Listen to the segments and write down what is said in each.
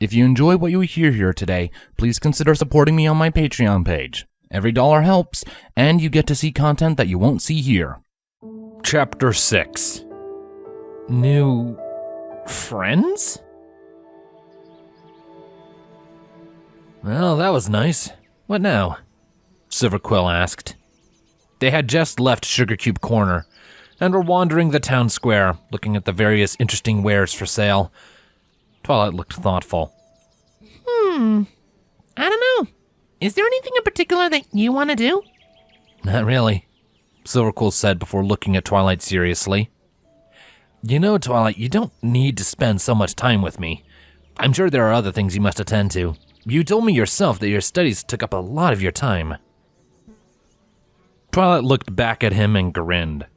If you enjoy what you hear here today, please consider supporting me on my Patreon page. Every dollar helps, and you get to see content that you won't see here. Chapter 6. New friends? Well, that was nice. What now? Silver Quill asked. They had just left Sugar Cube Corner and were wandering the town square, looking at the various interesting wares for sale. Twilight looked thoughtful. I don't know. Is there anything in particular that you want to do? Not really, Silver Quill said before looking at Twilight seriously. You know, Twilight, you don't need to spend so much time with me. I'm sure there are other things you must attend to. You told me yourself that your studies took up a lot of your time. Twilight looked back at him and grinned.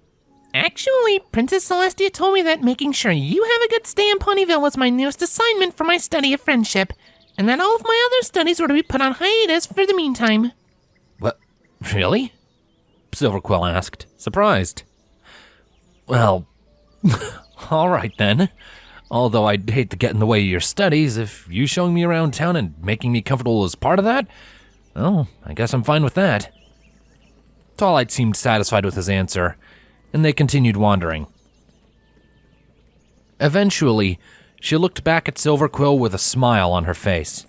Actually, Princess Celestia told me that making sure you have a good stay in Ponyville was my newest assignment for my study of friendship, and that all of my other studies were to be put on hiatus for the meantime. What? Really? Silver Quill asked, surprised. Well, all right then. Although I'd hate to get in the way of your studies, if you showing me around town and making me comfortable is part of that, well, I guess I'm fine with that. Twilight seemed satisfied with his answer, and they continued wandering. Eventually, she looked back at Silver Quill with a smile on her face.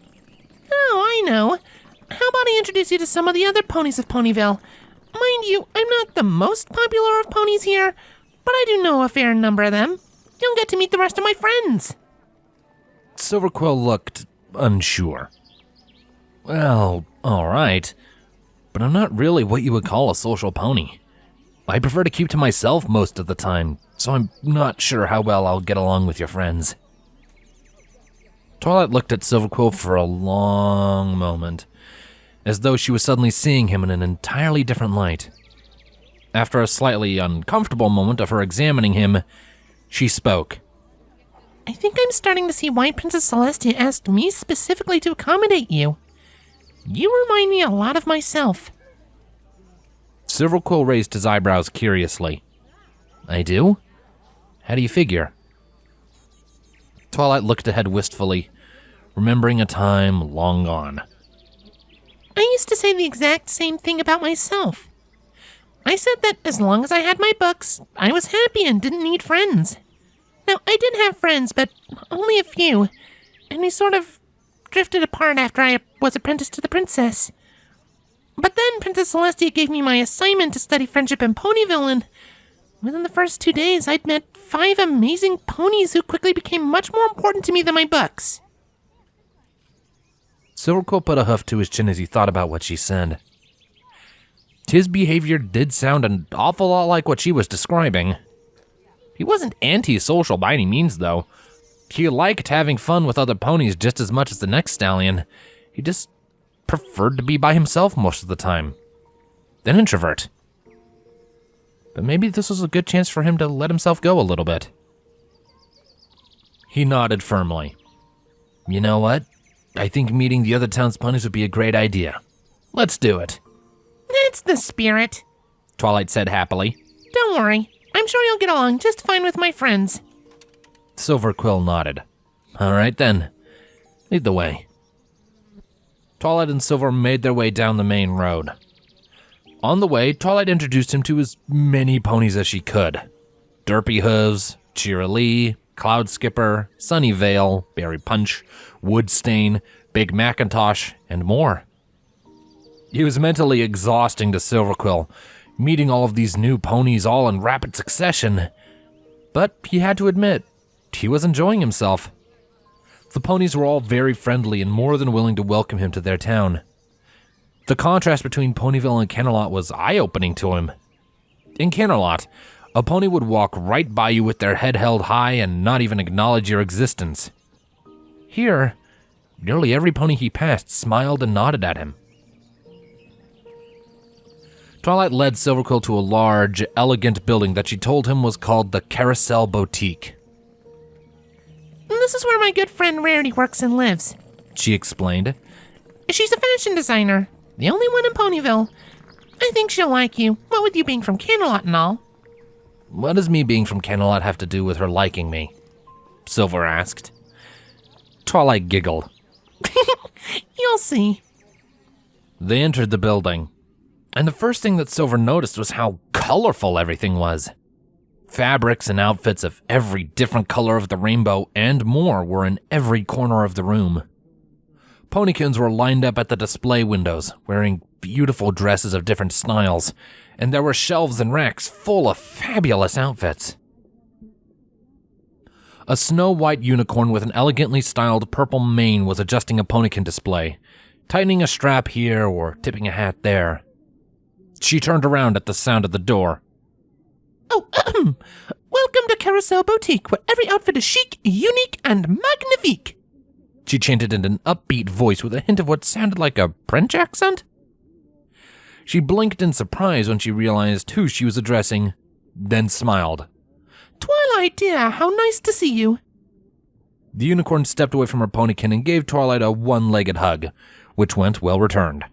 Oh, I know. How about I introduce you to some of the other ponies of Ponyville? Mind you, I'm not the most popular of ponies here, but I do know a fair number of them. You'll get to meet the rest of my friends. Silver Quill looked unsure. Well, all right, but I'm not really what you would call a social pony. I prefer to keep to myself most of the time, so I'm not sure how well I'll get along with your friends. Twilight looked at Silver Quill for a long moment, as though she was suddenly seeing him in an entirely different light. After a slightly uncomfortable moment of her examining him, she spoke. I think I'm starting to see why Princess Celestia asked me specifically to accommodate you. You remind me a lot of myself. Silver Quill raised his eyebrows curiously. I do? How do you figure? Twilight looked ahead wistfully, remembering a time long gone. I used to say the exact same thing about myself. I said that as long as I had my books, I was happy and didn't need friends. Now, I did have friends, but only a few, and we sort of drifted apart after I was apprenticed to the princess. But then Princess Celestia gave me my assignment to study friendship in Ponyville, and within the first 2 days, I'd met 5 amazing ponies who quickly became much more important to me than my books. Silver Quill put a hoof to his chin as he thought about what she said. His behavior did sound an awful lot like what she was describing. He wasn't antisocial by any means, though. He liked having fun with other ponies just as much as the next stallion. He just preferred to be by himself most of the time. An introvert. But maybe this was a good chance for him to let himself go a little bit. He nodded firmly. You know what? I think meeting the other town's ponies would be a great idea. Let's do it. That's the spirit, Twilight said happily. Don't worry. I'm sure you'll get along just fine with my friends. Silver Quill nodded. All right then. Lead the way. Twilight and Silver made their way down the main road. On the way, Twilight introduced him to as many ponies as she could. Derpy Hooves, Cheerilee, Cloud Skipper, Sunnyvale, Berry Punch, Woodstain, Big Macintosh, and more. It was mentally exhausting to Silver Quill, meeting all of these new ponies all in rapid succession. But he had to admit, he was enjoying himself. The ponies were all very friendly and more than willing to welcome him to their town. The contrast between Ponyville and Canterlot was eye-opening to him. In Canterlot, a pony would walk right by you with their head held high and not even acknowledge your existence. Here, nearly every pony he passed smiled and nodded at him. Twilight led Silver Quill to a large, elegant building that she told him was called the Carousel Boutique. This is where my good friend Rarity works and lives, she explained. She's a fashion designer, the only one in Ponyville. I think she'll like you, what with you being from Canterlot and all. What does me being from Canterlot have to do with her liking me? Silver asked. Twilight giggled. You'll see. They entered the building, and the first thing that Silver noticed was how colorful everything was. Fabrics and outfits of every different color of the rainbow and more were in every corner of the room. Ponykins were lined up at the display windows, wearing beautiful dresses of different styles, and there were shelves and racks full of fabulous outfits. A snow-white unicorn with an elegantly styled purple mane was adjusting a Ponykin display, tightening a strap here or tipping a hat there. She turned around at the sound of the door. Oh, welcome to Carousel Boutique, where every outfit is chic, unique, and magnifique. She chanted in an upbeat voice with a hint of what sounded like a French accent. She blinked in surprise when she realized who she was addressing, then smiled. Twilight, dear, how nice to see you. The unicorn stepped away from her Ponykin and gave Twilight a one-legged hug, which went well returned.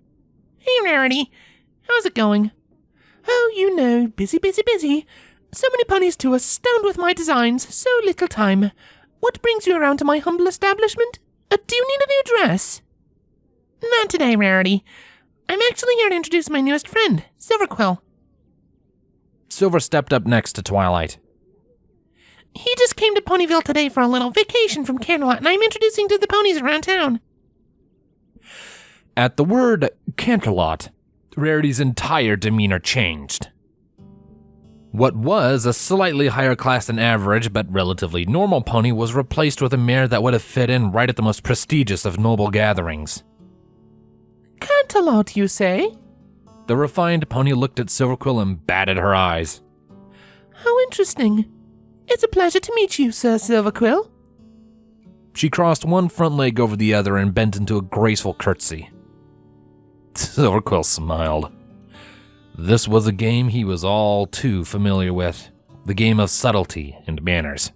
Hey, Rarity. How's it going? Oh, you know, busy, busy, busy. So many ponies to astound with my designs, so little time. What brings you around to my humble establishment? Do you need a new dress? Not today, Rarity. I'm actually here to introduce my newest friend, Silver Quill. Silver stepped up next to Twilight. He just came to Ponyville today for a little vacation from Canterlot, and I'm introducing to the ponies around town. At the word Canterlot, Rarity's entire demeanor changed. What was a slightly higher class than average but relatively normal pony was replaced with a mare that would have fit in right at the most prestigious of noble gatherings. Canterlot, you say? The refined pony looked at Silver Quill and batted her eyes. How interesting. It's a pleasure to meet you, Sir Silver Quill. She crossed one front leg over the other and bent into a graceful curtsy. Silver Quill smiled. This was a game he was all too familiar with, the game of subtlety and manners.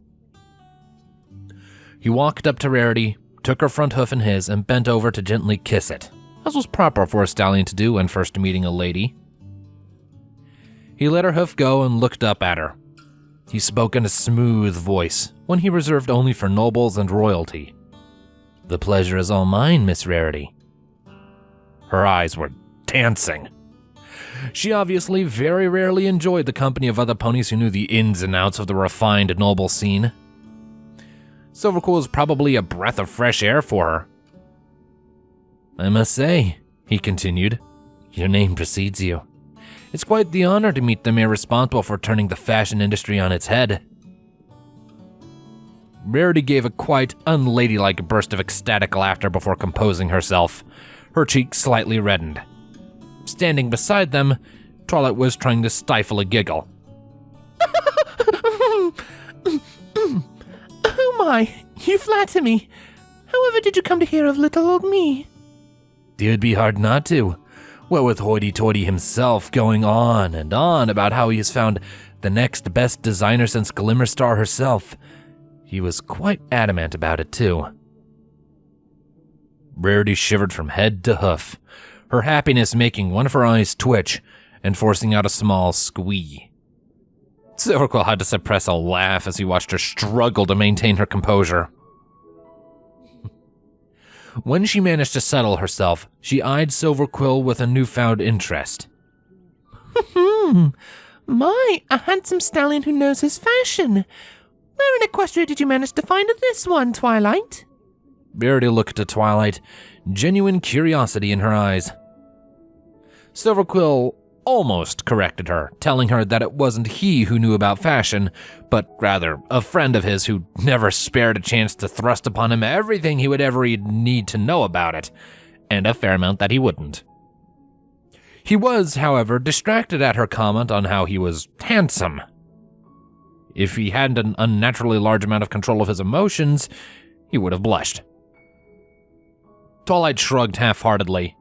He walked up to Rarity, took her front hoof in his, and bent over to gently kiss it, as was proper for a stallion to do when first meeting a lady. He let her hoof go and looked up at her. He spoke in a smooth voice, one he reserved only for nobles and royalty. The pleasure is all mine, Miss Rarity. Her eyes were dancing. She obviously very rarely enjoyed the company of other ponies who knew the ins and outs of the refined noble scene. Silver Quill was probably a breath of fresh air for her. I must say, he continued, your name precedes you. It's quite the honor to meet the mare responsible for turning the fashion industry on its head. Rarity gave a quite unladylike burst of ecstatic laughter before composing herself. Her cheeks slightly reddened. Standing beside them, Twilight was trying to stifle a giggle. Oh my, you flatter me. However did you come to hear of little old me? It would be hard not to. What with hoity-toity himself going on and on about how he has found the next best designer since Glimmerstar herself. He was quite adamant about it, too. Rarity shivered from head to hoof, her happiness making one of her eyes twitch and forcing out a small squee. Silver Quill had to suppress a laugh as he watched her struggle to maintain her composure. When she managed to settle herself, she eyed Silver Quill with a newfound interest. My, a handsome stallion who knows his fashion. Where in Equestria did you manage to find this one, Twilight? Rarity looked at Twilight, genuine curiosity in her eyes. Silver Quill almost corrected her, telling her that it wasn't he who knew about fashion, but rather a friend of his who never spared a chance to thrust upon him everything he would ever need to know about it, and a fair amount that he wouldn't. He was, however, distracted at her comment on how he was handsome. If he hadn't an unnaturally large amount of control of his emotions, he would have blushed. Twilight shrugged half-heartedly.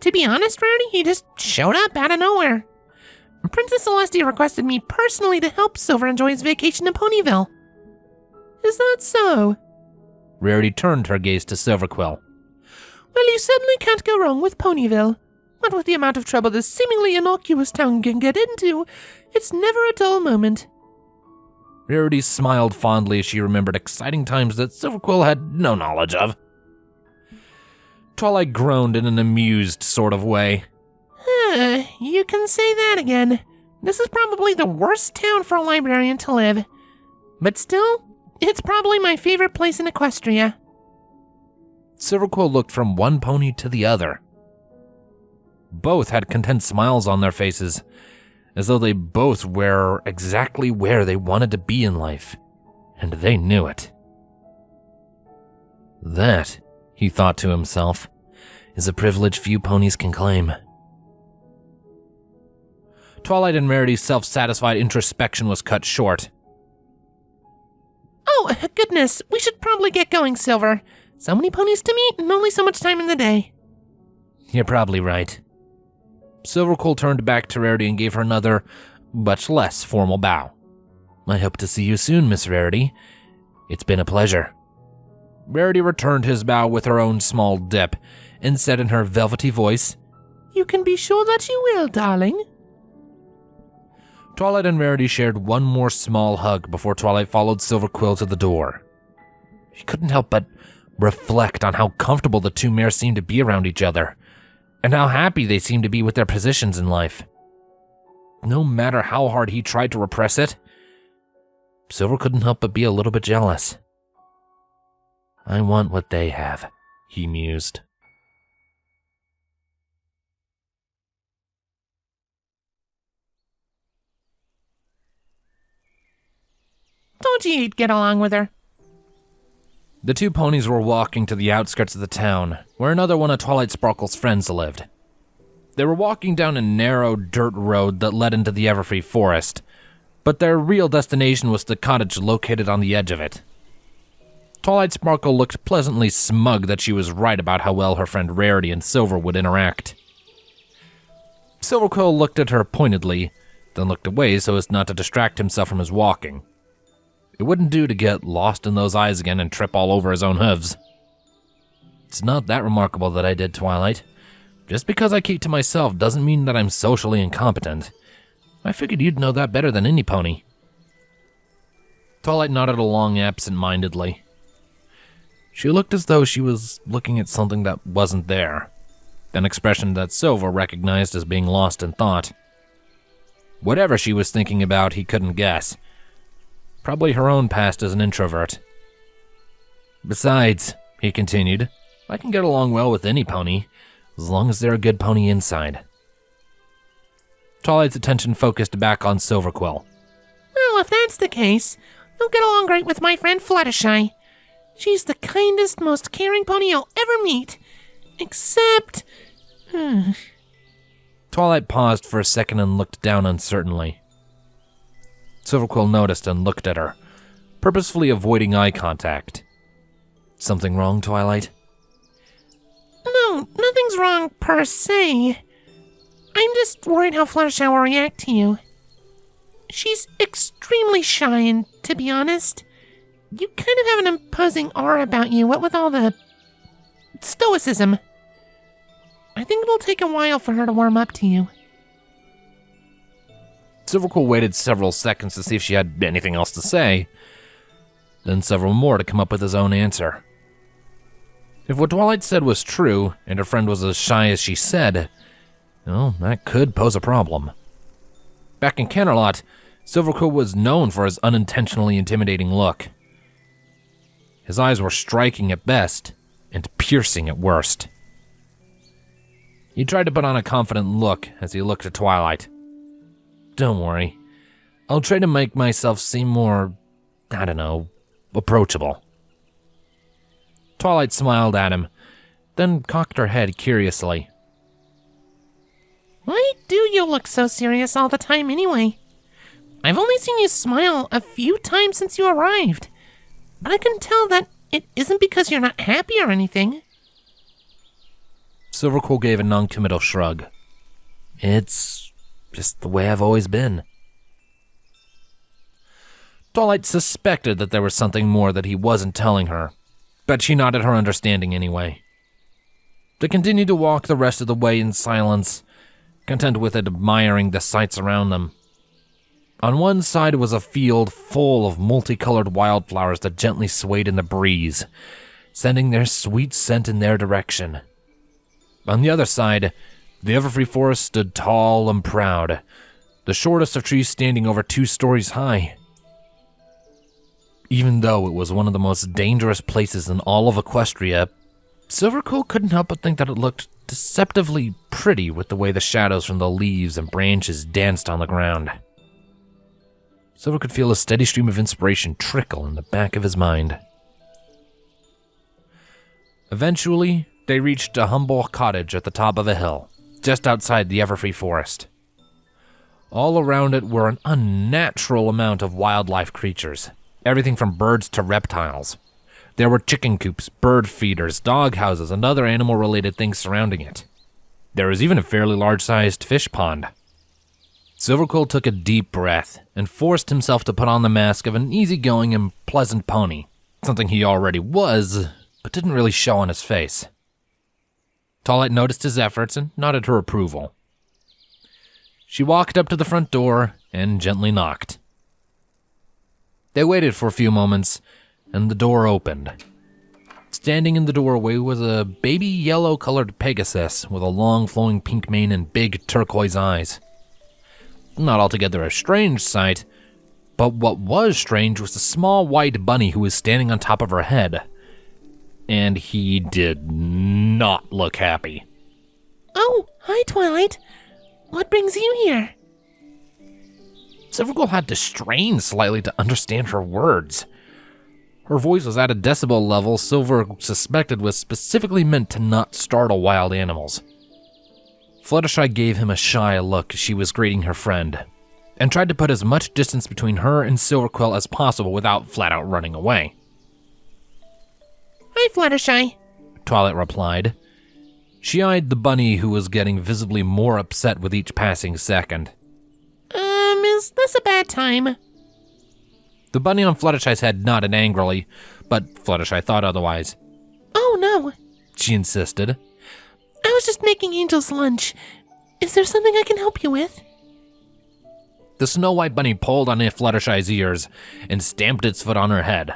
To be honest, Rarity, he just showed up out of nowhere. Princess Celestia requested me personally to help Silver enjoy his vacation in Ponyville. Is that so? Rarity turned her gaze to Silver Quill. Well, you certainly can't go wrong with Ponyville. What with the amount of trouble this seemingly innocuous town can get into, it's never a dull moment. Rarity smiled fondly as she remembered exciting times that Silver Quill had no knowledge of. Twilight groaned in an amused sort of way. You can say that again. This is probably the worst town for a librarian to live. But still, it's probably my favorite place in Equestria. Silver Quill looked from one pony to the other. Both had content smiles on their faces, as though they both were exactly where they wanted to be in life, and they knew it. That, he thought to himself, is a privilege few ponies can claim. Twilight and Rarity's self-satisfied introspection was cut short. Oh, goodness, we should probably get going, Silver. So many ponies to meet and only so much time in the day. You're probably right. Silver Quill turned back to Rarity and gave her another, much less formal bow. I hope to see you soon, Miss Rarity. It's been a pleasure. Rarity returned his bow with her own small dip and said in her velvety voice, You can be sure that you will, darling. Twilight and Rarity shared one more small hug before Twilight followed Silver Quill to the door. She couldn't help but reflect on how comfortable the two mares seemed to be around each other, and how happy they seemed to be with their positions in life. No matter how hard he tried to repress it, Silver couldn't help but be a little bit jealous. I want what they have, he mused. Don't you get along with her? The two ponies were walking to the outskirts of the town, where another one of Twilight Sparkle's friends lived. They were walking down a narrow dirt road that led into the Everfree forest, but their real destination was the cottage located on the edge of it. Twilight Sparkle looked pleasantly smug that she was right about how well her friend Rarity and Silver would interact. Silver Quill looked at her pointedly, then looked away so as not to distract himself from his walking. It wouldn't do to get lost in those eyes again and trip all over his own hooves. It's not that remarkable that I did, Twilight. Just because I keep to myself doesn't mean that I'm socially incompetent. I figured you'd know that better than any pony. Twilight nodded along absent-mindedly. She looked as though she was looking at something that wasn't there, an expression that Silver recognized as being lost in thought. Whatever she was thinking about, he couldn't guess. Probably her own past as an introvert. Besides, he continued, I can get along well with any pony, as long as they're a good pony inside. Twilight's attention focused back on Silver Quill. Well, if that's the case, you'll get along great with my friend Fluttershy. She's the kindest, most caring pony you'll ever meet. Except... Twilight paused for a second and looked down uncertainly. Silver Quill noticed and looked at her, purposefully avoiding eye contact. Something wrong, Twilight? No, nothing's wrong per se. I'm just worried how Fluttershy will react to you. She's extremely shy, and to be honest, you kind of have an imposing aura about you, what with all the stoicism. I think it'll take a while for her to warm up to you. Silver Quill waited several seconds to see if she had anything else to say, then several more to come up with his own answer. If what Twilight said was true, and her friend was as shy as she said, well, that could pose a problem. Back in Canterlot, Silver Quill was known for his unintentionally intimidating look. His eyes were striking at best, and piercing at worst. He tried to put on a confident look as he looked at Twilight. Don't worry. I'll try to make myself seem more, approachable. Twilight smiled at him, then cocked her head curiously. Why do you look so serious all the time anyway? I've only seen you smile a few times since you arrived, but I can tell that it isn't because you're not happy or anything. Silver Quill gave a non-committal shrug. It's just the way I've always been. Twilight suspected that there was something more that he wasn't telling her, but she nodded her understanding anyway. They continued to walk the rest of the way in silence, content with admiring the sights around them. On one side was a field full of multicolored wildflowers that gently swayed in the breeze, sending their sweet scent in their direction. On the other side, the everfree forest stood tall and proud, the shortest of trees standing over 2 stories high. Even though it was one of the most dangerous places in all of Equestria, Silver Quill couldn't help but think that it looked deceptively pretty with the way the shadows from the leaves and branches danced on the ground. Silver could feel a steady stream of inspiration trickle in the back of his mind. Eventually, they reached a humble cottage at the top of a hill, just outside the everfree forest. All around it were an unnatural amount of wildlife creatures, everything from birds to reptiles. There were chicken coops, bird feeders, dog houses, and other animal-related things surrounding it. There was even a fairly large-sized fish pond. Silver Quill took a deep breath and forced himself to put on the mask of an easygoing and pleasant pony, something he already was, but didn't really show on his face. Twilight noticed his efforts and nodded her approval. She walked up to the front door and gently knocked. They waited for a few moments, and the door opened. Standing in the doorway was a baby yellow-colored Pegasus with a long flowing pink mane and big turquoise eyes. Not altogether a strange sight, but what was strange was the small white bunny who was standing on top of her head. And he did not look happy. Oh, hi, Twilight. What brings you here? Silver Quill had to strain slightly to understand her words. Her voice was at a decibel level Silver suspected was specifically meant to not startle wild animals. Fluttershy gave him a shy look as she was greeting her friend, and tried to put as much distance between her and Silver Quill as possible without flat-out running away. Hi, Fluttershy, Twilight replied. She eyed the bunny who was getting visibly more upset with each passing second. Is this a bad time? The bunny on Fluttershy's head nodded angrily, but Fluttershy thought otherwise. Oh, no, She insisted. I was just making Angel's lunch. Is there something I can help you with? The Snow White Bunny pulled on Fluttershy's ears and stamped its foot on her head.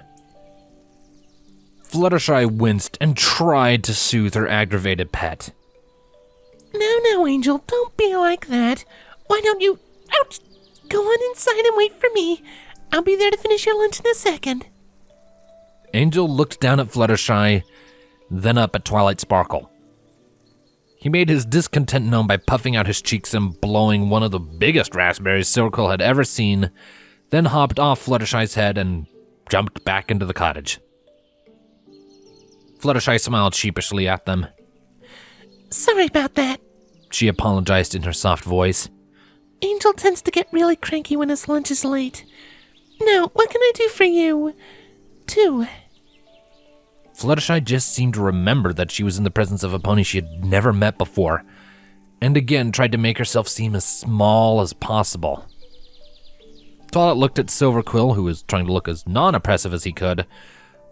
Fluttershy winced and tried to soothe her aggravated pet. No, Angel, don't be like that. Why don't you... Ouch! Go on inside and wait for me. I'll be there to finish your lunch in a second. Angel looked down at Fluttershy, then up at Twilight Sparkle. He made his discontent known by puffing out his cheeks and blowing one of the biggest raspberries Silver Quill had ever seen, then hopped off Fluttershy's head and jumped back into the cottage. Fluttershy smiled sheepishly at them. Sorry about that. She apologized in her soft voice. Angel tends to get really cranky when his lunch is late. Now, what can I do for you, too? Fluttershy just seemed to remember that she was in the presence of a pony she had never met before, and again tried to make herself seem as small as possible. Twilight looked at Silver Quill, who was trying to look as non-oppressive as he could,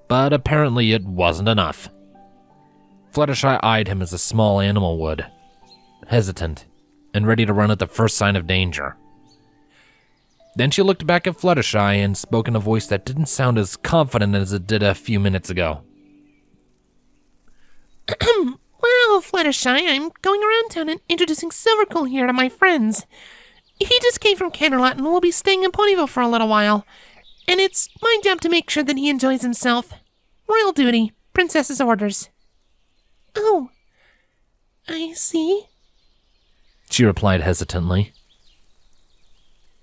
but apparently it wasn't enough. Fluttershy eyed him as a small animal would, hesitant, and ready to run at the first sign of danger. Then she looked back at Fluttershy and spoke in a voice that didn't sound as confident as it did a few minutes ago. Well, Fluttershy, I'm going around town and introducing Silver Quill here to my friends. He just came from Canterlot and will be staying in Ponyville for a little while. And it's my job to make sure that he enjoys himself. Royal duty, princess's orders. Oh, I see, She replied hesitantly.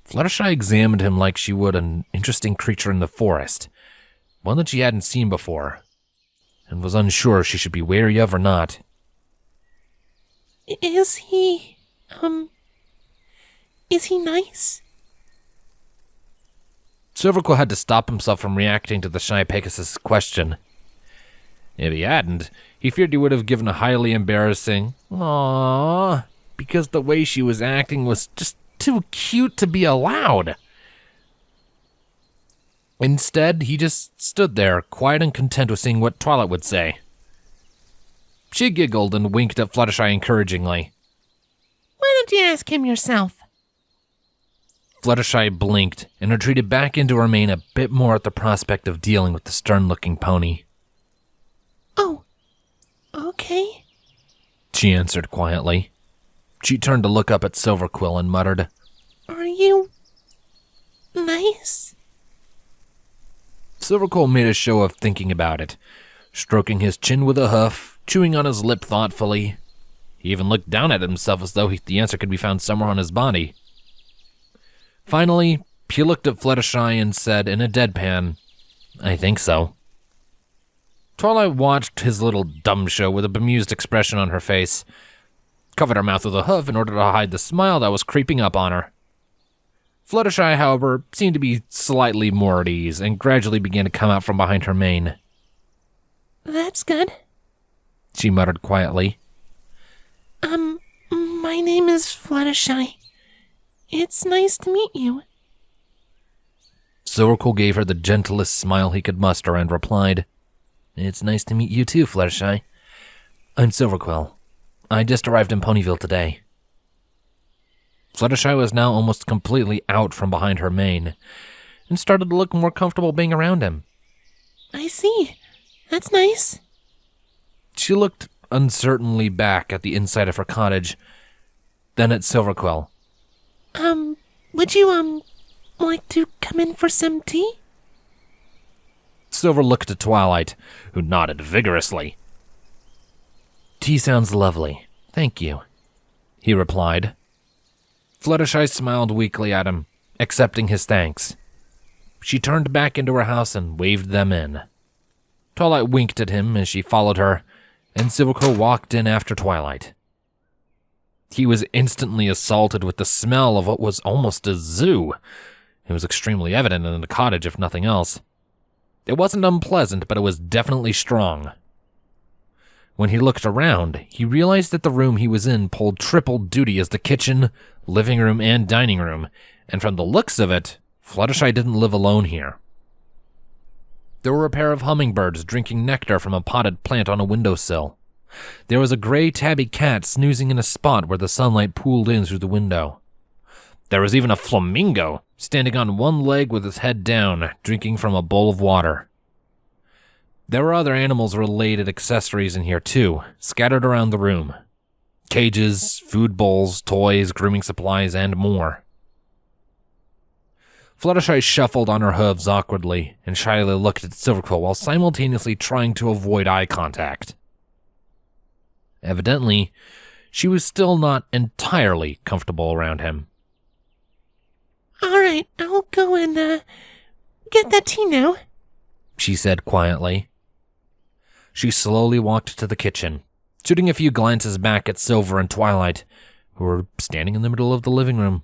Fluttershy examined him like she would an interesting creature in the forest, one that she hadn't seen before, and was unsure if she should be wary of or not. Is he nice? Silver Quill had to stop himself from reacting to the shy Pegasus' question. If he hadn't, he feared he would have given a highly embarrassing, "Aww," because the way she was acting was just too cute to be allowed. Instead, he just stood there, quiet and content with seeing what Twilight would say. She giggled and winked at Fluttershy encouragingly. Why don't you ask him yourself? Fluttershy blinked and retreated back into her mane a bit more at the prospect of dealing with the stern-looking pony. Oh, okay, she answered quietly. She turned to look up at Silver Quill and muttered, Are you nice? Silver Quill made a show of thinking about it, stroking his chin with a hoof, chewing on his lip thoughtfully. He even looked down at himself as though the answer could be found somewhere on his body. Finally, he looked at Fluttershy and said in a deadpan, I think so. Twilight watched his little dumb show with a bemused expression on her face, covered her mouth with a hoof in order to hide the smile that was creeping up on her. Fluttershy, however, seemed to be slightly more at ease and gradually began to come out from behind her mane. That's good, she muttered quietly. My name is Fluttershy. It's nice to meet you. Silver Quill gave her the gentlest smile he could muster and replied, It's nice to meet you too, Fluttershy. I'm Silver Quill. I just arrived in Ponyville today. Fluttershy was now almost completely out from behind her mane and started to look more comfortable being around him. I see. That's nice. She looked uncertainly back at the inside of her cottage, then at Silver Quill. Would you, like to come in for some tea? Silver looked at Twilight, who nodded vigorously. Tea sounds lovely. Thank you, he replied. Fluttershy smiled weakly at him, accepting his thanks. She turned back into her house and waved them in. Twilight winked at him as she followed her, and Silver Quill walked in after Twilight. He was instantly assaulted with the smell of what was almost a zoo. It was extremely evident in the cottage, if nothing else. It wasn't unpleasant, but it was definitely strong. When he looked around, he realized that the room he was in pulled triple duty as the kitchen, living room, and dining room, and from the looks of it, Fluttershy didn't live alone here. There were a pair of hummingbirds drinking nectar from a potted plant on a windowsill. There was a gray tabby cat snoozing in a spot where the sunlight pooled in through the window. There was even a flamingo standing on one leg with his head down, drinking from a bowl of water. There were other animals-related accessories in here too, scattered around the room. Cages, food bowls, toys, grooming supplies, and more. Fluttershy shuffled on her hooves awkwardly and shyly looked at Silver Quill while simultaneously trying to avoid eye contact. Evidently, she was still not entirely comfortable around him. All right, I'll go and, get that tea now, she said quietly. She slowly walked to the kitchen, shooting a few glances back at Silver and Twilight, who were standing in the middle of the living room.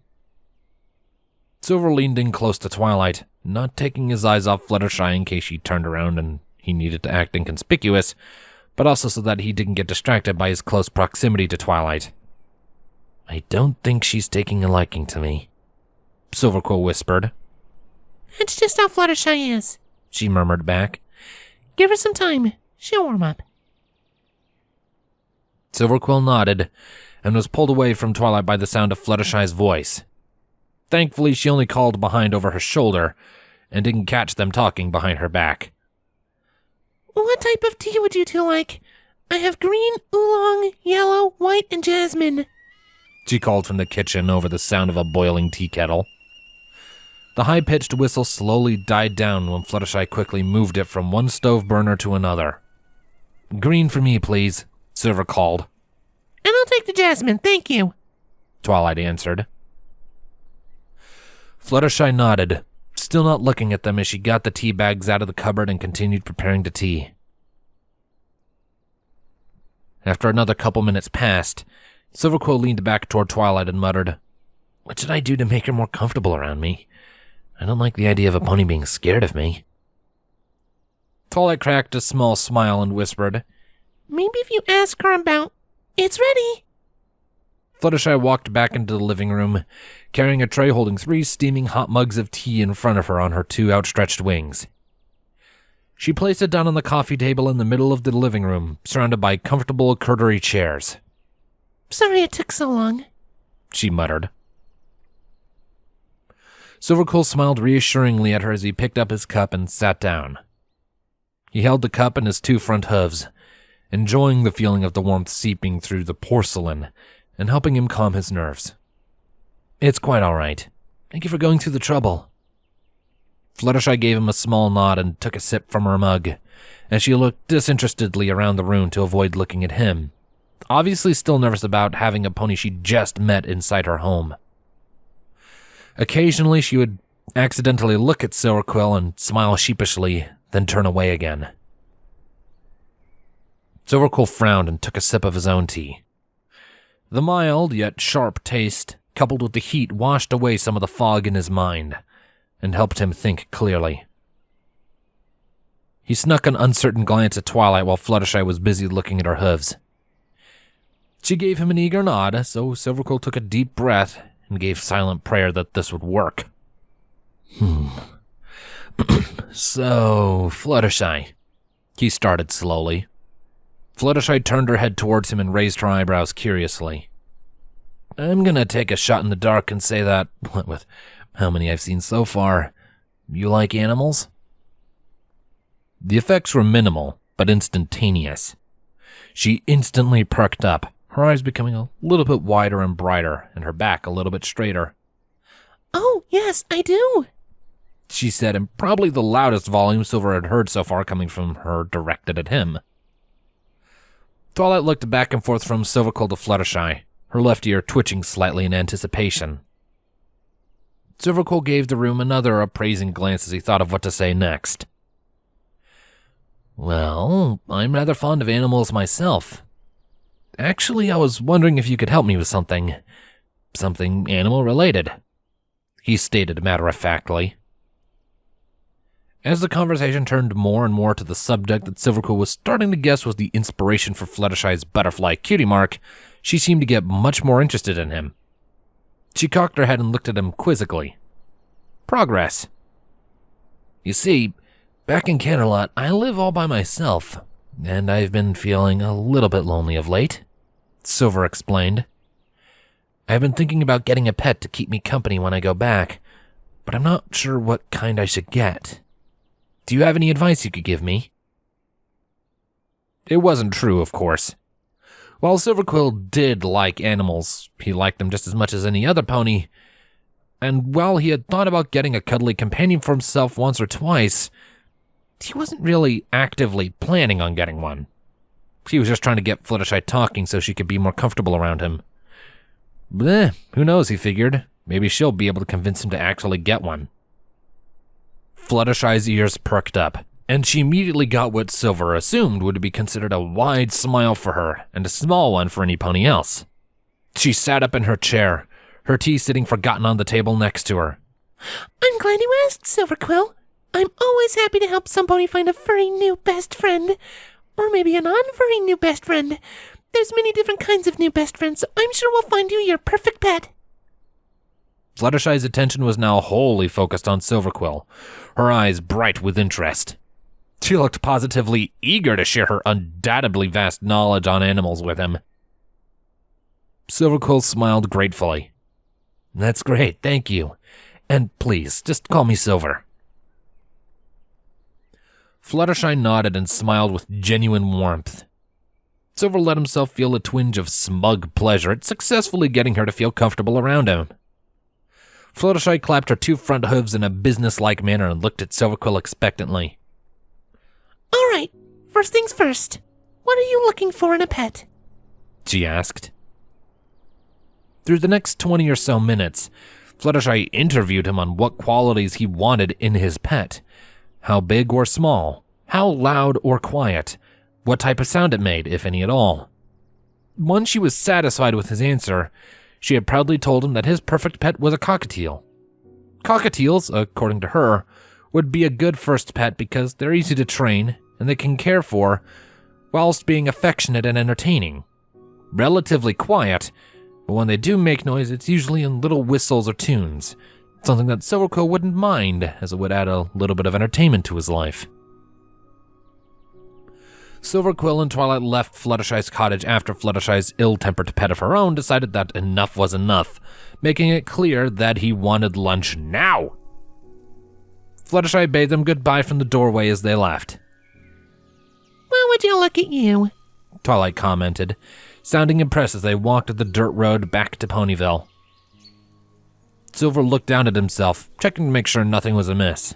Silver leaned in close to Twilight, not taking his eyes off Fluttershy in case she turned around and he needed to act inconspicuous, but also so that he didn't get distracted by his close proximity to Twilight. I don't think she's taking a liking to me, Silver Quill whispered. That's just how Fluttershy is, she murmured back. Give her some time. She'll warm up. Silver Quill nodded and was pulled away from Twilight by the sound of Fluttershy's voice. Thankfully, she only called behind over her shoulder and didn't catch them talking behind her back. What type of tea would you two like? I have green, oolong, yellow, white, and jasmine, she called from the kitchen over the sound of a boiling tea kettle. The high-pitched whistle slowly died down when Fluttershy quickly moved it from one stove burner to another. Green for me, please, Silver called. And I'll take the jasmine, thank you, Twilight answered. Fluttershy nodded, still not looking at them as she got the tea bags out of the cupboard and continued preparing the tea. After another couple minutes passed, Silver Quill leaned back toward Twilight and muttered, What should I do to make her more comfortable around me? I don't like the idea of a pony being scared of me. Twilight cracked a small smile and whispered, Maybe if you ask her about... It's ready. Fluttershy walked back into the living room, carrying a tray holding 3 steaming hot mugs of tea in front of her on her 2 outstretched wings. She placed it down on the coffee table in the middle of the living room, surrounded by comfortable charcuterie chairs. Sorry it took so long, she muttered. Silver Quill smiled reassuringly at her as he picked up his cup and sat down. He held the cup in his 2 front hooves, enjoying the feeling of the warmth seeping through the porcelain and helping him calm his nerves. It's quite all right. Thank you for going through the trouble. Fluttershy gave him a small nod and took a sip from her mug, as she looked disinterestedly around the room to avoid looking at him, obviously still nervous about having a pony she just met inside her home. Occasionally, she would accidentally look at Silver Quill and smile sheepishly, then turn away again. Silver Quill frowned and took a sip of his own tea. The mild yet sharp taste, coupled with the heat, washed away some of the fog in his mind and helped him think clearly. He snuck an uncertain glance at Twilight while Fluttershy was busy looking at her hooves. She gave him an eager nod, so Silver Quill took a deep breath and gave silent prayer that this would work. So, Fluttershy, he started slowly. Fluttershy turned her head towards him and raised her eyebrows curiously. I'm gonna take a shot in the dark and say that, what with how many I've seen so far, you like animals? The effects were minimal, but instantaneous. She instantly perked up, her eyes becoming a little bit wider and brighter, and her back a little bit straighter. Oh, yes, I do, she said in probably the loudest volume Silver had heard so far coming from her directed at him. Twilight looked back and forth from Silver Quill to Fluttershy, her left ear twitching slightly in anticipation. Silver Quill gave the room another appraising glance as he thought of what to say next. Well, I'm rather fond of animals myself. Actually, I was wondering if you could help me with something animal-related, he stated matter-of-factly. As the conversation turned more and more to the subject that Silver Quill was starting to guess was the inspiration for Fluttershy's butterfly cutie mark, she seemed to get much more interested in him. She cocked her head and looked at him quizzically. Progress. You see, back in Canterlot, I live all by myself, and I've been feeling a little bit lonely of late, Silver explained. I've been thinking about getting a pet to keep me company when I go back, but I'm not sure what kind I should get. Do you have any advice you could give me? It wasn't true, of course. While Silver Quill did like animals, he liked them just as much as any other pony, and while he had thought about getting a cuddly companion for himself once or twice, he wasn't really actively planning on getting one. He was just trying to get Fluttershy talking so she could be more comfortable around him. Bleh, who knows, he figured. Maybe she'll be able to convince him to actually get one. Fluttershy's ears perked up, and she immediately got what Silver assumed would be considered a wide smile for her and a small one for any pony else. She sat up in her chair, her tea sitting forgotten on the table next to her. I'm glad you asked, Silver Quill. I'm always happy to help some pony find a furry new best friend. Or maybe a non-furry new best friend. There's many different kinds of new best friends, so I'm sure we'll find you your perfect pet. Fluttershy's attention was now wholly focused on Silver Quill, her eyes bright with interest. She looked positively eager to share her undoubtedly vast knowledge on animals with him. Silver Quill smiled gratefully. That's great, thank you. And please, just call me Silver. Fluttershy nodded and smiled with genuine warmth. Silver let himself feel a twinge of smug pleasure at successfully getting her to feel comfortable around him. Fluttershy clapped her 2 front hooves in a business-like manner and looked at Silver Quill expectantly. All right, first things first. What are you looking for in a pet? She asked. Through the next 20 or so minutes, Fluttershy interviewed him on what qualities he wanted in his pet. How big or small, how loud or quiet, what type of sound it made, if any at all. Once she was satisfied with his answer, she had proudly told him that his perfect pet was a cockatiel. Cockatiels, according to her, would be a good first pet because they're easy to train and they can care for, whilst being affectionate and entertaining. Relatively quiet, but when they do make noise, it's usually in little whistles or tunes, something that Silver Quill wouldn't mind, as it would add a little bit of entertainment to his life. Silver Quill and Twilight left Fluttershy's cottage after Fluttershy's ill-tempered pet of her own decided that enough was enough, making it clear that he wanted lunch now. Fluttershy bade them goodbye from the doorway as they left. Well, would you look at you? Twilight commented, sounding impressed as they walked the dirt road back to Ponyville. Silver looked down at himself, checking to make sure nothing was amiss.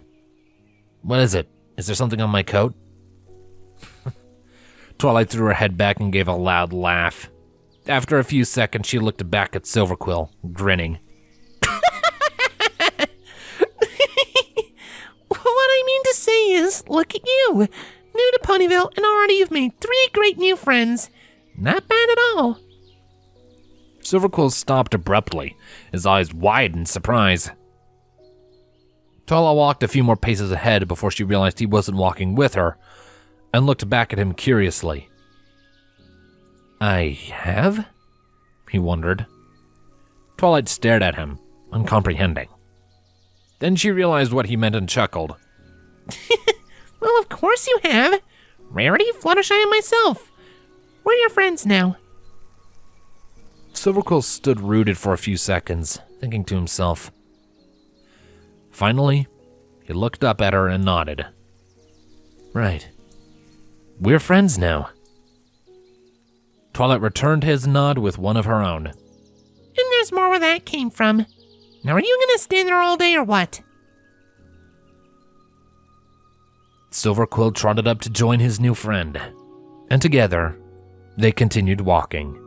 What is it? Is there something on my coat? Twilight threw her head back and gave a loud laugh. After a few seconds, she looked back at Silver Quill, grinning. What I mean to say is, look at you. New to Ponyville, and already you've made 3 great new friends. Not bad at all. Silver Quill stopped abruptly, his eyes wide in surprise. Twilight walked a few more paces ahead before she realized he wasn't walking with her, and looked back at him curiously. I have? He wondered. Twilight stared at him, uncomprehending. Then she realized what he meant and chuckled. Well, of course you have. Rarity, Fluttershy, and myself. We're your friends now. Silver Quill stood rooted for a few seconds, thinking to himself. Finally, he looked up at her and nodded. Right. We're friends now. Twilight returned his nod with one of her own. And there's more where that came from. Now are you gonna stand there all day or what? Silver Quill trotted up to join his new friend, and together, they continued walking.